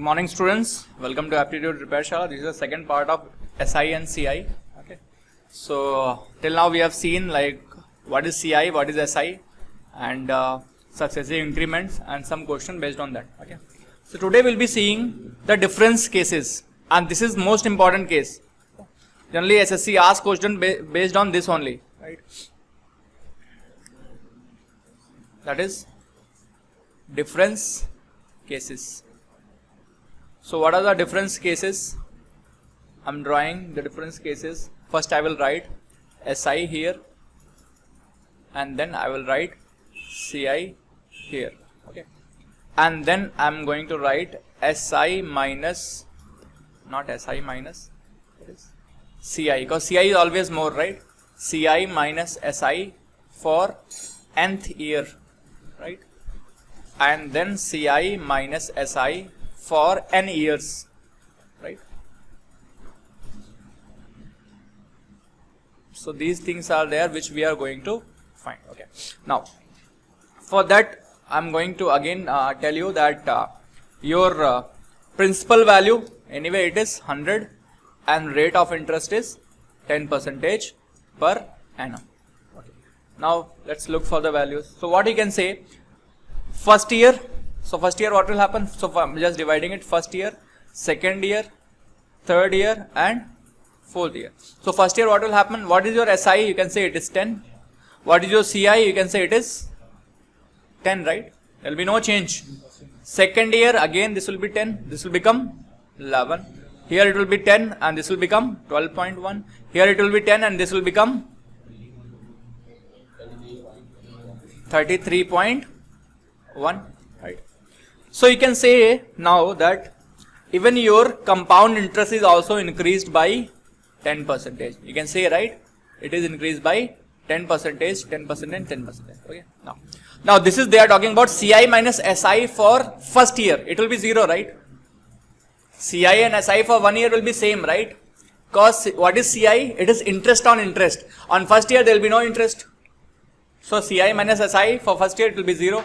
Morning students, welcome to Aptitude Repair Shala. This is the second part of SI and CI. Okay, so till now we have seen like what is CI, what is SI, and successive increments and some question based on that. Okay, so today we'll be seeing the difference cases, and this is most important case. Generally SSC asks question based on this only, right? That is difference cases. So what are the difference cases? I'm drawing the difference cases. First I will write SI here, and then I will write CI here. Okay, and then I'm going to write SI minus, not SI minus, it is CI, because CI is always more, right? CI minus SI for nth year, right? And then CI minus SI for n years, right? So these things are there which we are going to find. Okay, now for that I'm going to again tell you that your principal value, anyway it is 100, and rate of interest is 10% per annum. Okay, now let's look for the values. So what you can say, first year. So first year what will happen? So I'm just dividing it, first year, second year, third year and fourth year. So first year what will happen? What is your SI? You can say it is 10. What is your CI? You can say it is 10, right? There will be no change. Second year again this will be 10. This will become 11. Here it will be 10 and this will become 12.1. Here it will be 10 and this will become 33.1. Right. So you can say now that even your compound interest is also increased by 10%. You can say, right? It is increased by 10%, 10% and 10%. Okay. Now this is, they are talking about CI minus SI for first year. It will be 0, right? CI and SI for 1 year will be same, right? Because what is CI? It is interest on interest. On first year there will be no interest. So CI minus SI for first year it will be 0.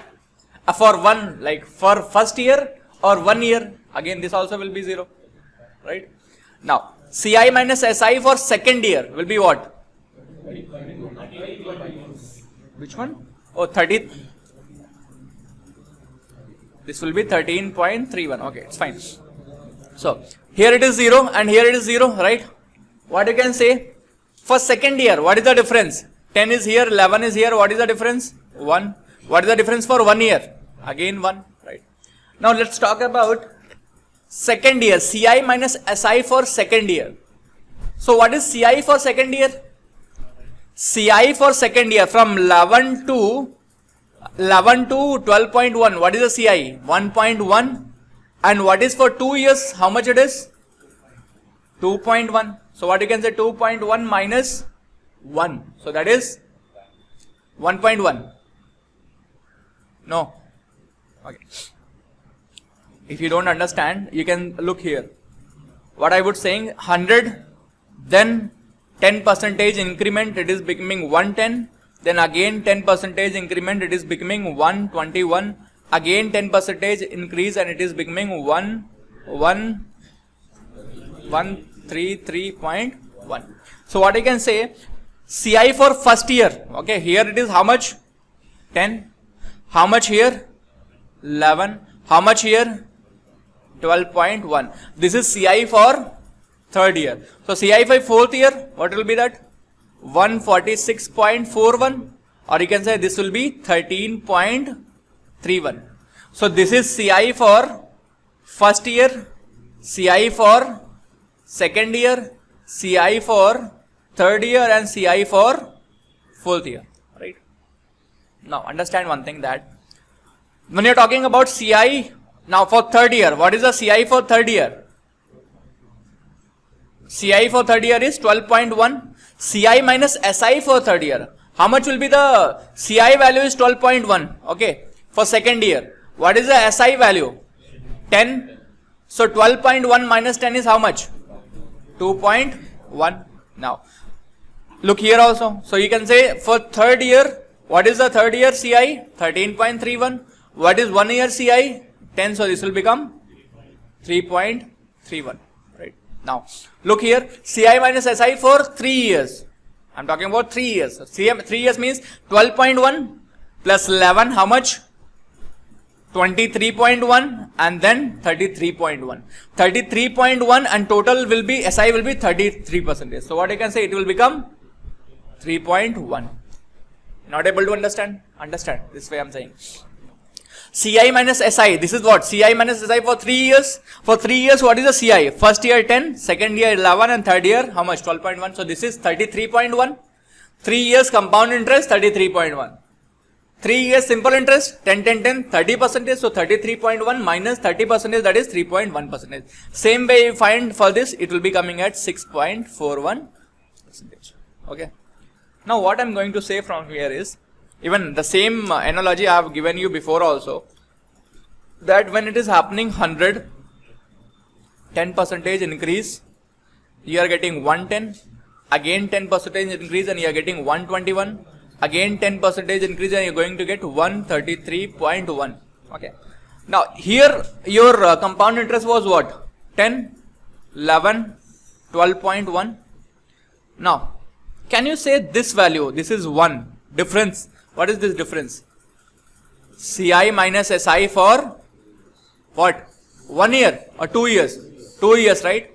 For one, like for first year or 1 year, again this also will be 0, right? Now CI minus SI for second year will be what? Which one? Oh, 30. This will be 13.31. Okay, it's fine. So here it is 0 and here it is 0, right? What you can say? For second year, what is the difference? 10 is here, 11 is here. What is the difference? 1. What is the difference for 1 year? Again 1, right? Now let's talk about second year, CI minus SI for second year. So what is CI for second year? CI for second year from 11 to 12.1. What is the CI? 1.1. And what is for 2 years? How much it is? 2.1. So what you can say, 2.1 minus 1. So that is 1.1. No. Okay. If you don't understand, you can look here. What I would saying, 100, then 10% increment, it is becoming 110. Then again 10% increment, it is becoming 121. Again 10% increase and it is becoming 133.1. So what I can say, CI for first year. Okay, here it is how much? 10. How much here? 11. How much here? 12.1. This is CI for third year. So CI for fourth year, what will be that? 146.41, or you can say this will be 13.31. So this is CI for first year, CI for second year, CI for third year and CI for fourth year, right? Now understand one thing, that when you are talking about CI now for third year, what is the CI for third year? CI for third year is 12.1. CI minus SI for third year. How much will be the CI value is 12.1. Okay. For second year. What is the SI value? 10. So 12.1 minus 10 is how much? 2.1. Now look here also. So you can say for third year, what is the third year CI? 13.31. What is 1 year CI? 10. So this will become 3.31, right? Now, look here, CI minus SI for 3 years. I'm talking about 3 years. 3 years means 12.1 plus 11, how much? 23.1 and then 33.1. 33.1 and total will be, SI will be 33%. So what you can say, it will become 3.1. Not able to understand? Understand. This way I'm saying. CI minus SI. This is what? CI minus SI for 3 years. For 3 years, what is the CI? First year 10, second year 11 and third year, how much? 12.1. So this is 33.1. 3 years compound interest, 33.1. 3 years simple interest, 10, 10, 10, 30%. So 33.1 minus 30%, that is 3.1%. Same way you find for this, it will be coming at 6.41%. Okay. Now what I'm going to say from here is, even the same analogy I have given you before also, that when it is happening 100, 10% increase, you are getting 110, again 10% increase and you are getting 121, again 10% increase and you are going to get 133.1. Okay. Now here your compound interest was what? 10, 11, 12.1. Now, can you say this value, this is 1, difference, what is this difference? CI minus SI for what? 1 year or 2 years? 2 years, right?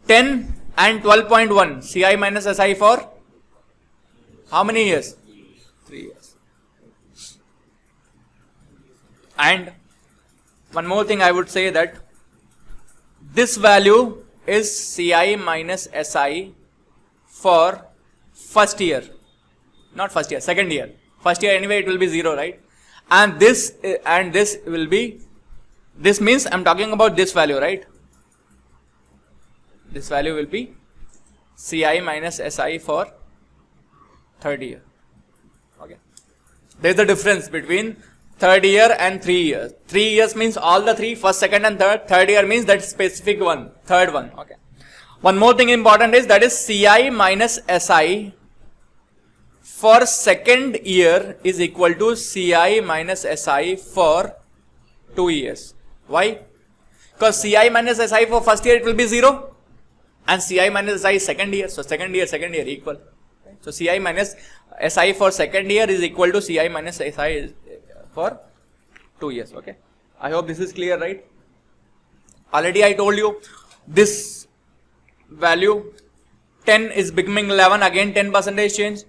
10 and 12.1, CI minus SI for how many years? 3 years. And one more thing I would say, that this value is CI minus SI for first year, not first year, second year. First year anyway it will be 0, right? And this will be, this means I'm talking about this value, right? This value will be CI minus SI for third year. Okay. There is a difference between third year and 3 years. 3 years means all the three, first, second and third. Third year means that specific one, third one. Okay. One more thing important is, that is CI minus SI for second year is equal to CI minus SI for 2 years. Why? Because CI minus SI for first year it will be 0 and CI minus SI second year. So second year equal. So CI minus SI for second year is equal to CI minus SI for 2 years. Okay. I hope this is clear, right? Already I told you this value 10 is becoming 11, again 10% change.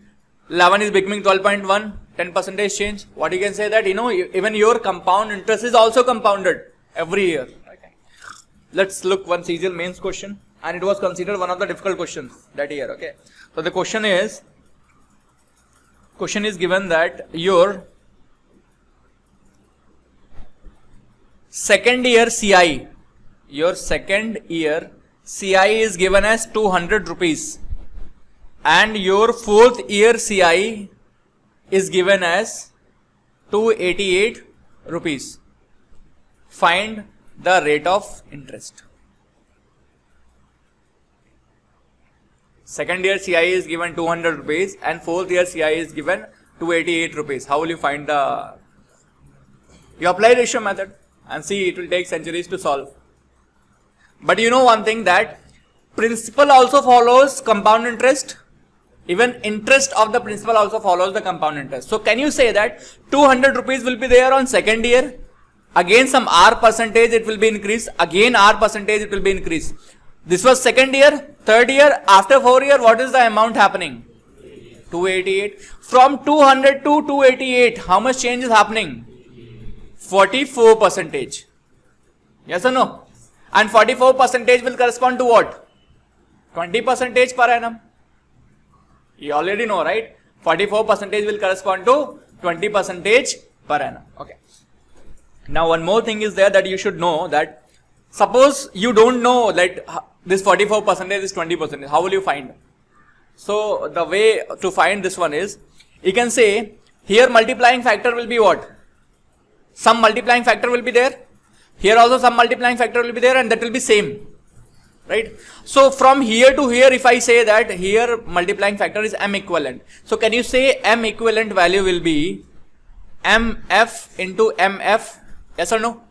11 is becoming 12.1, 10% change. What you can say, that even your compound interest is also compounded every year. Okay. Let's look one CGL mains question, and it was considered one of the difficult questions that year. Okay. So the question is given that your second year CI, CI is given as 200 rupees and your fourth year CI is given as 288 rupees. Find the rate of interest. Second year CI is given 200 rupees and fourth year CI is given 288 rupees. How will you find the... You apply ratio method and see, it will take centuries to solve. But you know one thing, that principal also follows compound interest. Even interest of the principal also follows the compound interest. So can you say that 200 rupees will be there on second year? Again some R percentage it will be increased. Again R percentage it will be increased. This was second year. Third year, after 4 years, what is the amount happening? 288. From 200 to 288, how much change is happening? 44%. Yes or no? And 44% will correspond to what? 20% per annum. You already know, right? 44% will correspond to 20% per annum. Okay. Now one more thing is there that you should know, that suppose you don't know that this 44% is 20%. How will you find? So the way to find this one is, you can say here multiplying factor will be what? Some multiplying factor will be there. Here also some multiplying factor will be there, and that will be same. Right? So from here to here, if I say that here multiplying factor is M equivalent. So can you say M equivalent value will be MF into MF? Yes or no?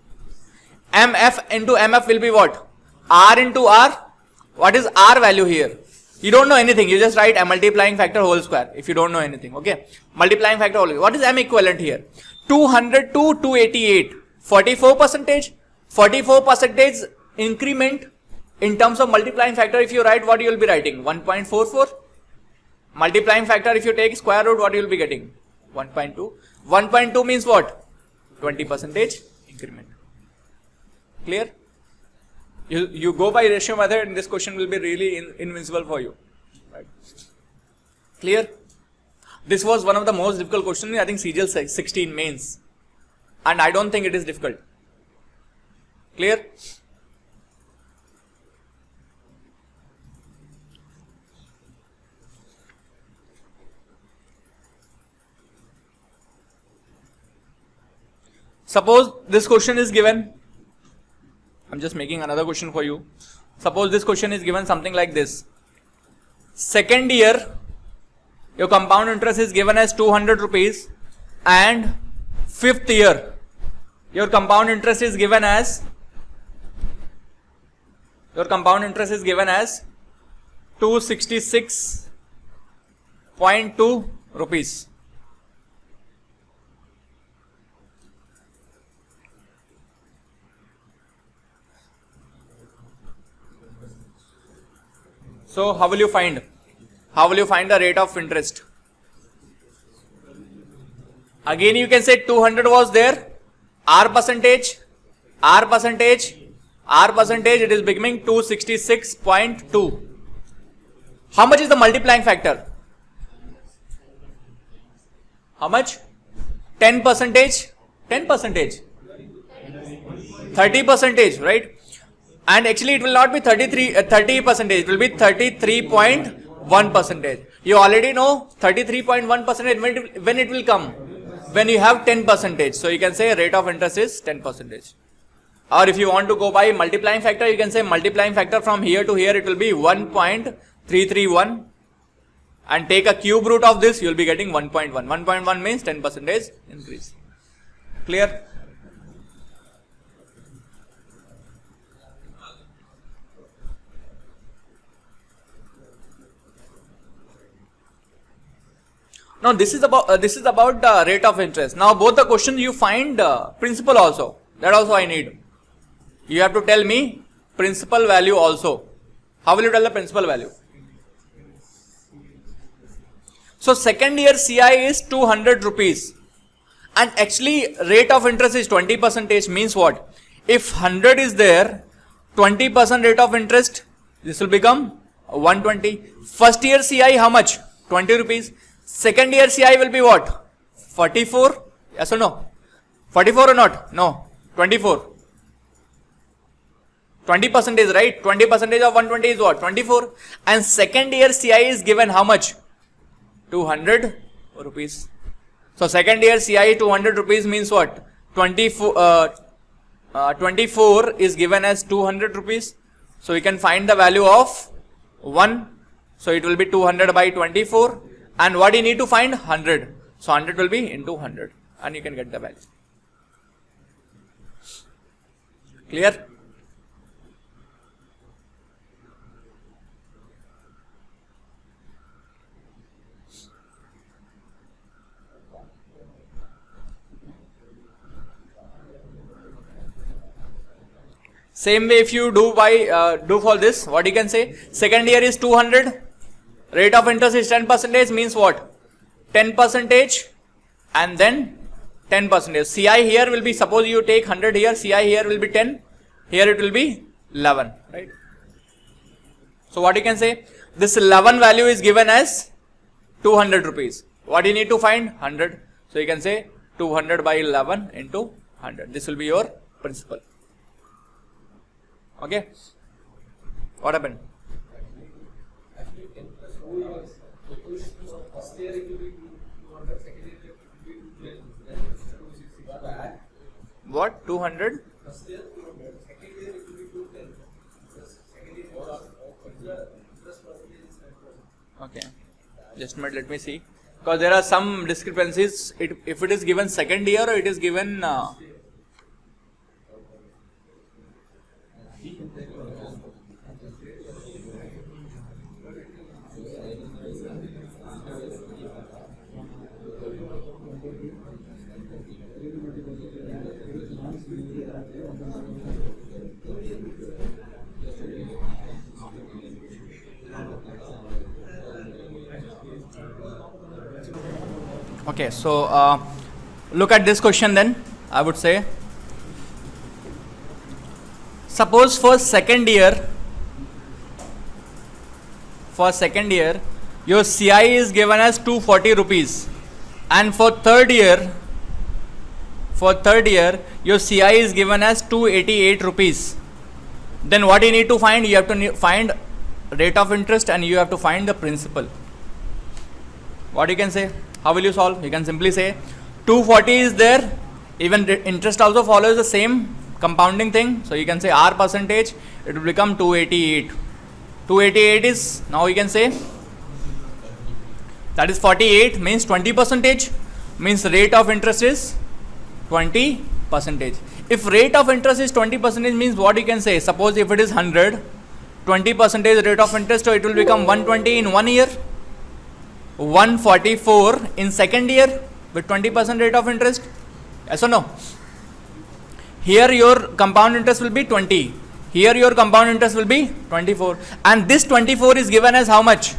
MF into MF will be what? R into R. What is R value here? You don't know anything. You just write a multiplying factor whole square if you don't know anything. Okay. Multiplying factor whole. What is M equivalent here? 200 to 288. 44 percentage. 44 percentage increment in terms of multiplying factor. If you write, what you will be writing? 1.44. Multiplying factor, if you take square root, what you will be getting? 1.2. 1.2 means what? 20 percentage increment. Clear? You go by ratio method and this question will be really invincible for you. Right? Clear? This was one of the most difficult questions, I think CGL 16 mains. And I don't think it is difficult. Clear? Suppose this question is given. I'm just making another question for you. Suppose this question is given something like this. Second year, your compound interest is given as 200 rupees, and fifth year, your compound interest is given as 266.2 rupees. So how will you find? How will you find the rate of interest? Again you can say 200 was there, R percentage, it is becoming 266.2. How much is the multiplying factor? How much? 10 percentage, 10 percentage, 30 percentage, right? And actually it will not be 30 percentage, it will be 33.1 percentage. You already know 33.1 percentage when it will come, when you have 10 percentage. So you can say rate of interest is 10 percentage. Or if you want to go by multiplying factor, you can say multiplying factor from here to here, it will be 1.331, and take a cube root of this, you will be getting 1.1. 1.1 means 10 percentage increase. Clear? Now this is about the rate of interest. Now both the questions you find principal also. That also I need. You have to tell me principal value also. How will you tell the principal value? So second year CI is 200 rupees, and actually rate of interest is 20 percentage. Means what? If 100 is there, 20% rate of interest, this will become 120. First year CI how much? 20 rupees. Second year CI will be what? 44? Yes or no? 44 or not? No. 24. 20% is right. 20% of 120 is what? 24. And second year CI is given how much? 200 rupees. So second year CI 200 rupees means what? 24 is given as 200 rupees. So we can find the value of 1. So it will be 200 by 24. And what you need to find? 100. So 100 will be into 100. And you can get the value. Clear? Same way if you do for this, what you can say? Second year is 200. Rate of interest is 10 percentage, means what? 10 percentage and then 10 percentage. CI here will be, suppose you take 100 here, CI here will be 10, here it will be 11, right? So what you can say? This 11 value is given as 200 rupees. What you need to find? 100. So you can say 200 by 11 into 100. This will be your principal. Okay? What happened? What? 200? Okay. Just a minute, let me see. Because there are some discrepancies. If it is given second year or it is given Okay, so look at this question then. I would say, suppose for second year, your CI is given as 240 rupees, and for third year, your CI is given as 288 rupees. Then what you need to find? You have to find rate of interest and you have to find the principal. What you can say? How will you solve? You can simply say 240 is there, even interest also follows the same compounding thing. So you can say R percentage, it will become 288. 288 is, now you can say, that is 48 means 20 percentage, means rate of interest is 20 percentage. If rate of interest is 20 percentage means what you can say? Suppose if it is 100, 20 percentage rate of interest, so it will become 120 in 1 year, 144 in second year with 20% rate of interest. Yes or no? Here your compound interest will be 20. Here your compound interest will be 24. And this 24 is given as how much?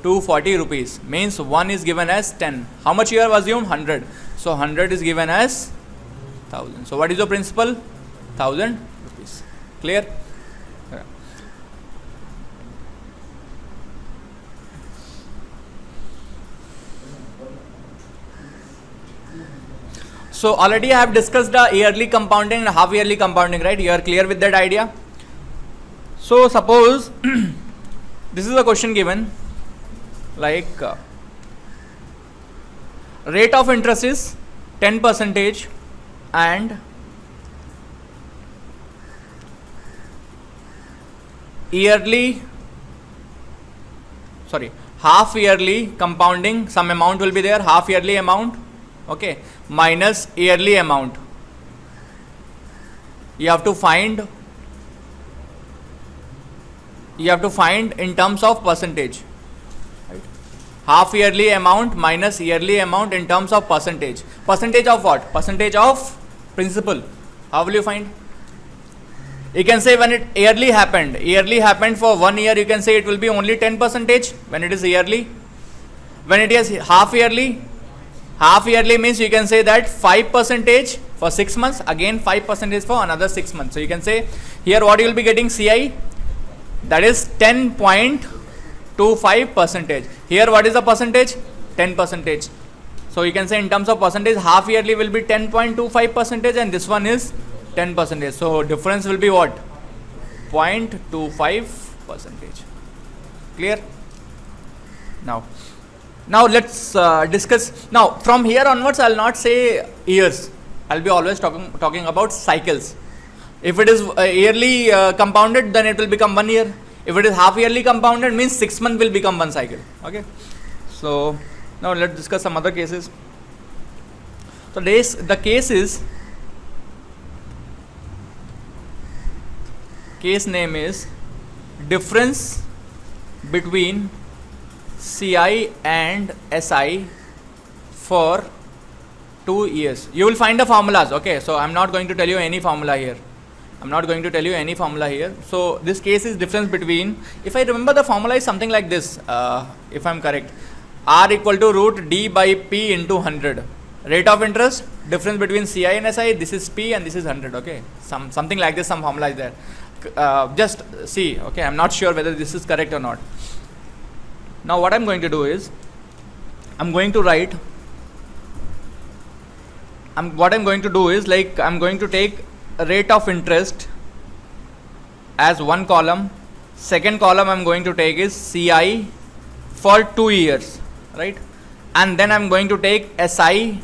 240 rupees. Means 1 is given as 10. How much you have assumed? 100. So 100 is given as 1000. So what is your principal? 1000 rupees. Clear? Yeah. So already I have discussed the yearly compounding and half yearly compounding, right? You are clear with that idea? So suppose this is a question given, like rate of interest is 10 percentage and half yearly compounding, some amount will be there, half yearly amount, okay, minus yearly amount. You have to find in terms of percentage, right? Half yearly amount minus yearly amount in terms of percentage. Percentage of what? Percentage of principal. How will you find? You can say when it yearly happened for 1 year, you can say it will be only 10 percentage when it is yearly. When it is half yearly means you can say that 5 percentage for 6 months, again 5 percentage for another 6 months. So you can say here what you will be getting CI, that is 10.25 percentage. Here what is the percentage? 10 percentage. So you can say in terms of percentage, half yearly will be 10.25 percentage and this one is 10 percentage. So difference will be what? 0.25 percentage. Clear? Now let's discuss. Now from here onwards, I will not say years. I will be always talking about cycles. If it is yearly compounded, then it will become 1 year. If it is half yearly compounded, means 6 months will become 1 cycle. Okay. So now let's discuss some other cases. So the case name is difference between CI and SI for 2 years. You will find the formulas. Okay, so I'm not going to tell you any formula here. So this case is difference between, if I remember the formula is something like this, if I'm correct, R equal to root D by P into 100. Rate of interest, difference between CI and SI, this is P and this is 100. Okay, something like this, some formula is there. Just see. Okay, I'm not sure whether this is correct or not. Now what I'm going to do is, I'm going to take rate of interest as one column. Second column I'm going to take is CI for 2 years, right? And then I'm going to take SI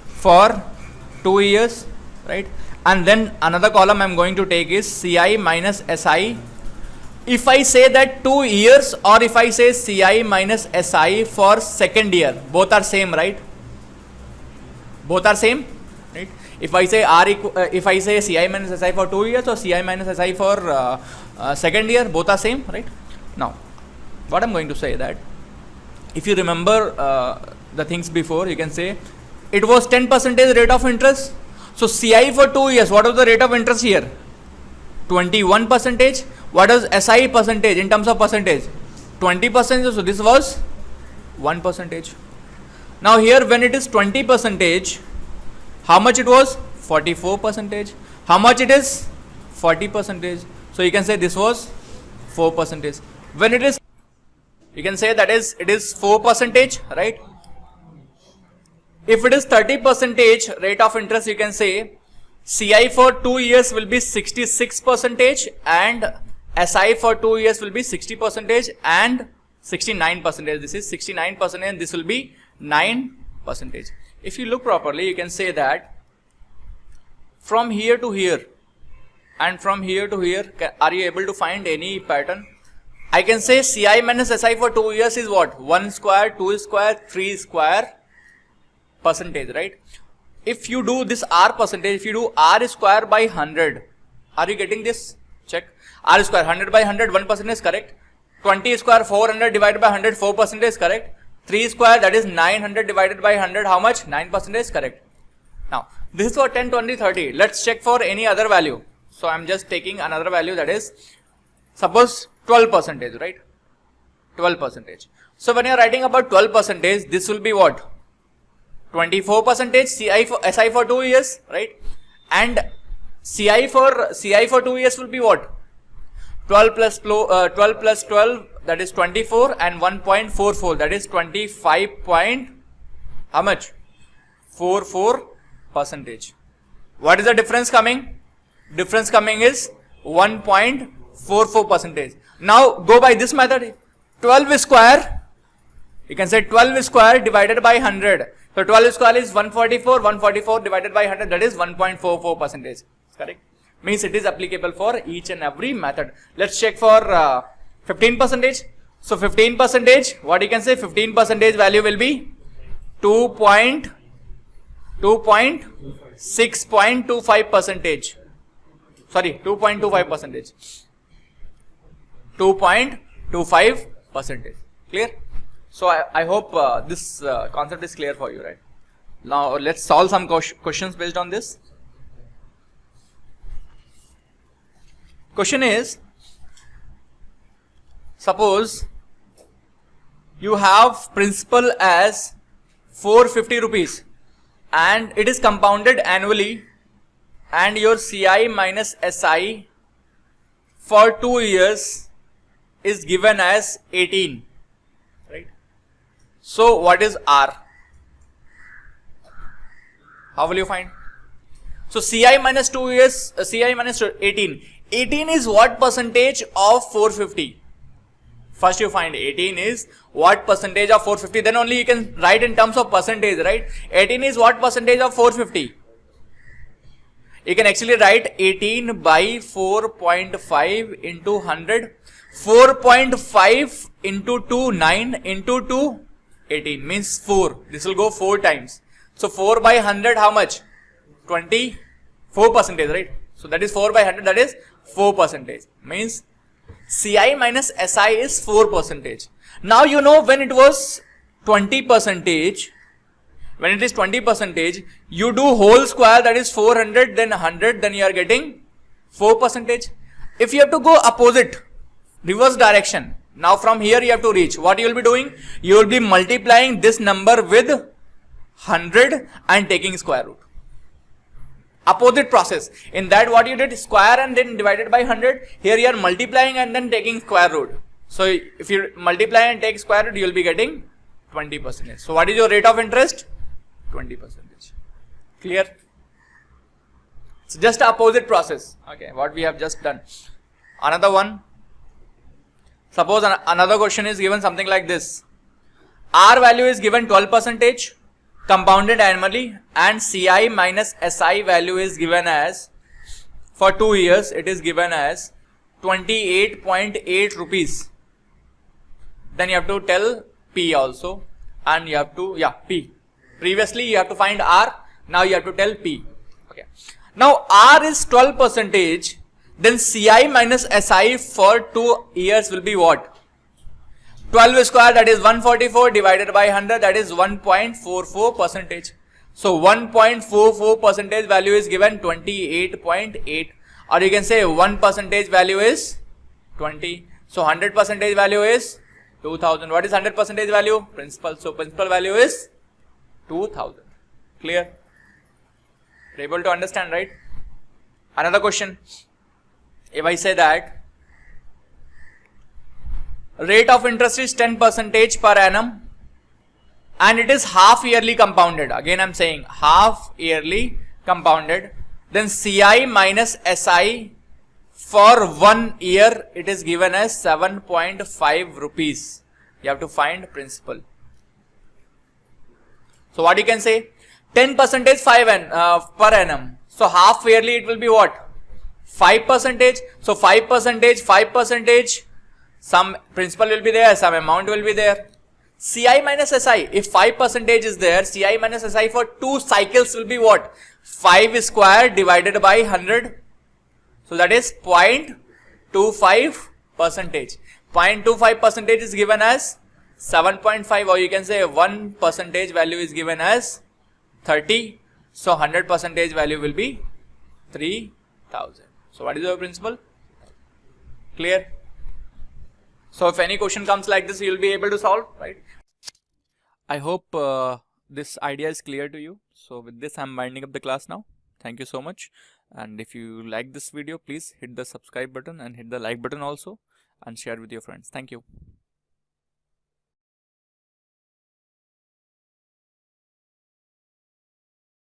for 2 years, right? And then another column I'm going to take is CI minus SI. If I say that 2 years or if I say CI minus SI for second year, both are same, right? Both are same, right? If I say if I say CI minus SI for 2 years or CI minus SI for second year, both are same, right? Now, what I'm going to say that if you remember the things before, you can say it was 10% rate of interest. So CI for 2 years, what was the rate of interest here? 21%. What is SI percentage in terms of percentage? 20%. So this was 1%. Now here when it is 20 percentage, how much it was? 44 percentage. How much it is? 40 percentage. So you can say this was 4 percentage. When it is, you can say that is, it is 4 percentage, right? If it is 30 percentage rate of interest, you can say CI for 2 years will be 66 percentage and SI for 2 years will be 60 percentage and 69 percentage. This is 69 percentage and this will be 9 percentage. If you look properly, you can say that from here to here and from here to here, are you able to find any pattern? I can say CI minus SI for 2 years is what? 1 square, 2 square, 3 square percentage, right? If you do this R percentage, if you do R square by 100, are you getting this? Check. R square 100 by 100, 1% is correct. 20 square 400 divided by 100, 4% is correct. 3 square, that is 900 divided by 100, how much? 9% is correct. Now, this is for 10, 20, 30. Let's check for any other value. So, I am just taking another value, that is, suppose 12%, right? 12%. So, when you are writing about 12%, this will be what? 24% SI for 2 years, right? And CI for 2 years will be what? 12 plus 12, that is 24, and 1.44, that is 25 point, how much? 44%. What is the difference coming? Difference coming is 1.44%. Now go by this method. 12 square, you can say 12 square divided by 100. So 12 square is 144, 144 divided by 100, that is 1.44%. Correct? Means it is applicable for each and every method. Let's check for 15%. So 15%, what you can say, 15% value will be 6.25%. Sorry, 2.25%. 2.25%. Clear? So I hope this concept is clear for you, right? Now let's solve some questions based on this. Question is, suppose you have principal as 450 rupees and it is compounded annually, and your CI minus SI for 2 years is given as 18, right? So what is R? How will you find? So CI minus 2 years, CI minus 18. 18 is what percentage of 450? First you find 18 is what percentage of 450, then only you can write in terms of percentage, right? 18 is what percentage of 450? You can actually write 18 by 4.5 into 100. 4.5 into 2, 9 into 2, 18 means 4. This will go 4 times. So 4 by 100, how much? 24%, right? So that is 4 by 100, that is 4%. Means CI minus SI is 4%. Now you know when it was 20%, when it is 20%, you do whole square, that is 400, then 100, then you are getting 4%. If you have to go opposite, reverse direction, now from here you have to reach, what you will be doing? You will be multiplying this number with 100 and taking square root. Opposite process. In that what you did, square and then divided by 100. Here you are multiplying and then taking square root. So if you multiply and take square root, you will be getting 20%. So what is your rate of interest? 20%. Clear? It's just opposite process. Okay, what we have just done. Another one. Suppose another question is given something like this. R value is given 12%. Compounded annually, and CI minus SI value is given as, for 2 years it is given as 28.8 rupees. Then you have to tell P also, and you have to, P. Previously you have to find R, now you have to tell P. Okay. Now R is 12%, then CI minus SI for 2 years will be what? 12 square, that is 144 divided by 100, that is 1.44%. So 1.44% value is given 28.8, or you can say 1% value is 20. So 100% value is 2000. What is 100% value? Principal. So principal value is 2000. Clear? You're able to understand, right? Another question. If I say that rate of interest is 10% per annum and it is half yearly compounded. Again I'm saying half yearly compounded. Then CI minus SI for 1 year it is given as 7.5 rupees. You have to find principal. So what you can say? 10% 5 per annum. So half yearly it will be what? 5%. So 5%, some principal will be there, some amount will be there. CI minus SI, if 5% is there, CI minus SI for 2 cycles will be what? 5 square divided by 100. So that is 0.25%. 0.25% is given as 7.5, or you can say 1% value is given as 30. So 100% value will be 3000. So what is your principal? Clear? So if any question comes like this, you will be able to solve, right? I hope this idea is clear to you. So with this, I'm winding up the class now. Thank you so much. And if you like this video, please hit the subscribe button and hit the like button also, and share with your friends. Thank you.